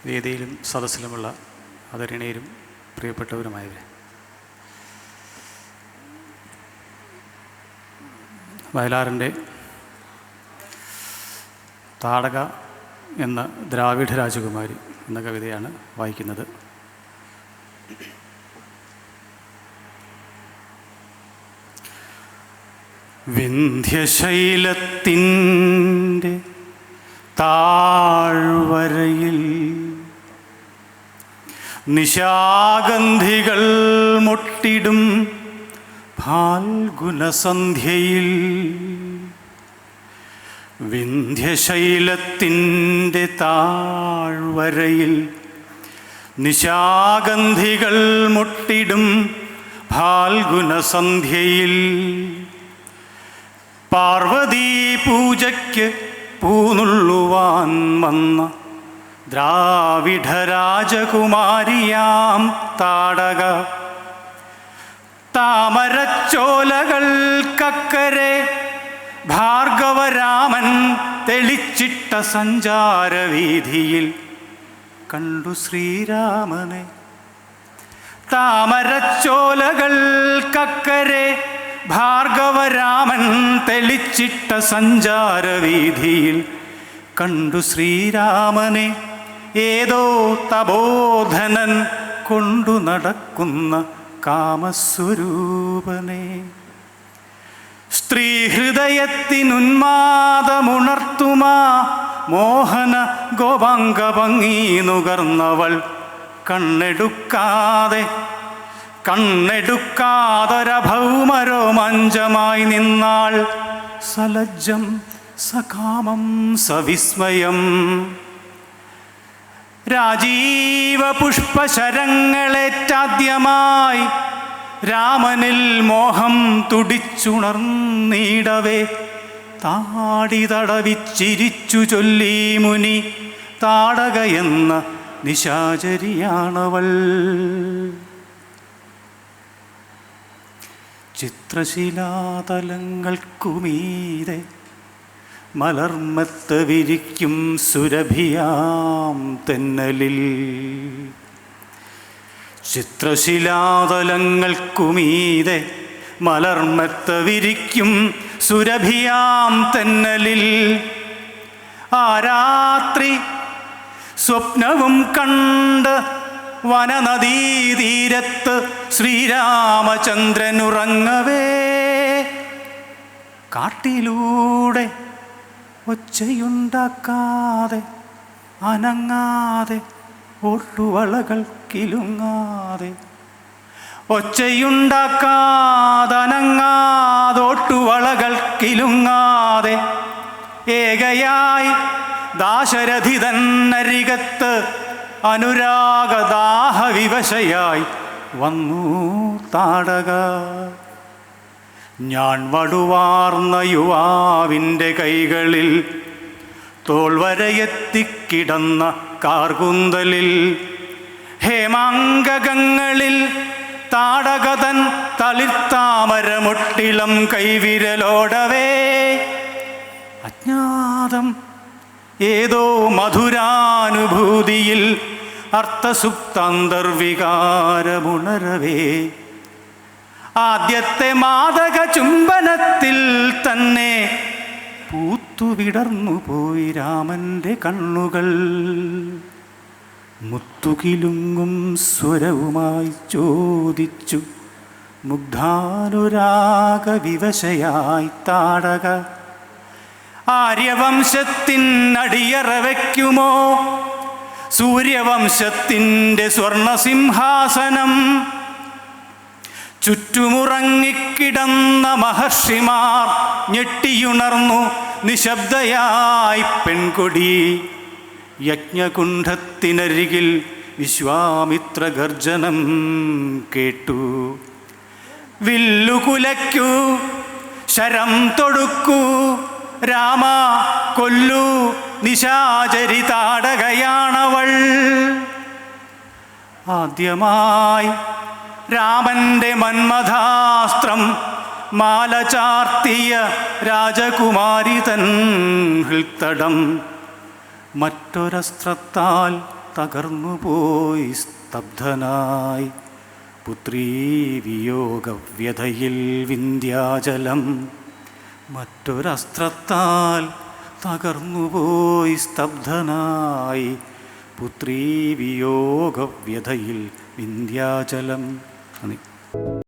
വേദിയിലും സദസ്സിലുമുള്ള ആദരണീയരും പ്രിയപ്പെട്ടവരുമായവരെ, വയലാറിൻ്റെ താടക എന്ന ദ്രാവിഡ രാജകുമാരി എന്ന കവിതയാണ് വായിക്കുന്നത്. വിന്ധ്യശൈലത്തിൻ്റെ താഴ്വരയിൽ നിശാഗന്ധികൾ മുട്ടിടും ഫാൽഗുനസന്ധ്യയിൽ, വിന്ധ്യശൈലത്തിൻ്റെ താഴ്വരയിൽ നിശാഗന്ധികൾ മുട്ടിടും ഫാൽഗുനസന്ധ്യയിൽ, പാർവതീ പൂജയ്ക്ക് പൂനുള്ളുവാൻ വന്ന ദ്രാവിഡ രാജകുമാരിയാം താടക, താമരച്ചോലകൾക്കക്കരെ ഭാർഗവരാമൻ തെളിച്ചിട്ട സഞ്ചാരവീഥിയിൽ കണ്ടു ശ്രീരാമനെ. താമരച്ചോലകൾക്കക്കരെ ഭാർഗവരാമൻ തെളിച്ചിട്ട സഞ്ചാരവീഥിയിൽ കണ്ടു ശ്രീരാമനെ. ഏതോ തപോധനൻ കൊണ്ടു നടക്കുന്ന കാമസ്വരൂപനെ. സ്ത്രീഹൃദയത്തിനുന്മാദമുണർത്തുമാ മോഹന ഗോപാംഗ ഭംഗി നുകർന്നവൾ കണ്ണെടുക്കാതൊരഭൗമരോമാഞ്ചമായി നിന്നാൾ. സലജ്ജം സകാമം സവിസ്മയം രാജീവ പുഷ്പശരങ്ങളേറ്റാദ്യമായി രാമനിൽ മോഹം തുടിച്ചുണർന്നിടവേ താടി തടവിച്ചിരിച്ചു ചൊല്ലി മുനി, താടകയെന്ന നിശാചരിയാണവൾ. ചിത്രശിലാതലങ്ങൾക്കുമീതെ മലർമത്ത വിരിക്കും സുരഭിയാം തെന്നലിൽ, ചിത്രശിലാതലങ്ങൾക്കുമീതെ മലർമത്ത വിരിക്കും സുരഭിയാം തെന്നലിൽ, ആ രാത്രി സ്വപ്നവും കണ്ട് വനനദീതീരത്ത് ശ്രീരാമചന്ദ്രനുറങ്ങവേ കാട്ടിലൂടെ ഒച്ചയുണ്ടാക്കാതെ അനങ്ങാതെ ഓട്ടുവളകൾ കിലുങ്ങാതെ, ഒച്ചയുണ്ടാക്കാതെ അനങ്ങാതെ ഓട്ടുവളകൾ കിലുങ്ങാതെ ഏകയായി ദാശരഥിതന്നരികത്ത് അനുരാഗദാഹവിവശയായി വന്നു താടക. ഞാൻ വടുവാർന്ന യുവാവിൻ്റെ കൈകളിൽ തോൾവരയെത്തിക്കിടന്ന കാർകുന്തലിൽ, ഹേമാംഗകങ്ങളിൽ താടകതൻ തളിർത്താമരമൊട്ടിളം കൈവിരലോടവേ അജ്ഞാതം ഏതോ മധുരാനുഭൂതിയിൽ അർത്ഥസുപ്താന്തർവികാരമുണരവേ ആദ്യത്തെ മാദക ചുംബനത്തിൽ തന്നെ പൂത്തുവിടർന്നു പോയി രാമൻ്റെ കണ്ണുകൾ. മുത്തുകിലുങ്ങും സ്വരവുമായി ചോദിച്ചു മുഗ്ധാനുരാഗവിവശയായി താടക, ആര്യവംശത്തിനടിയറ വയ്ക്കുമോ സൂര്യവംശത്തിൻ്റെ സ്വർണസിംഹാസനം? ചുറ്റുമുറങ്ങിക്കിടന്ന മഹർഷിമാർ ഞെട്ടിയുണർന്നു നിശബ്ദയായി പെൺകൊടി. യജ്ഞകുണ്ഠത്തിനരികിൽ വിശ്വാമിത്ര ഗർജനം കേട്ടു. വില്ലുകുലയ്ക്കൂ ശരം തൊടുക്കൂ രാമ കൊല്ലൂ, നിശാചരി താടകയാണവൾ. ആദ്യമായി രാമൻ്റെ മന്മഥാസ്ത്രം മാല ചാർത്തിയ രാജകുമാരി തൻ ഹൃത്തടം മറ്റൊരസ്ത്രത്താൽ തകർന്നുപോയി സ്തബ്ധനായി. പുത്രീ വിയോഗവ്യഥയിൽ വിന്ധ്യാചലം മറ്റൊരസ്ത്രത്താൽ തകർന്നുപോയി സ്തബ്ധനായി. പുത്രീ വിയോഗവ്യഥയിൽ വിന്ധ്യാചലം. നന്ദി.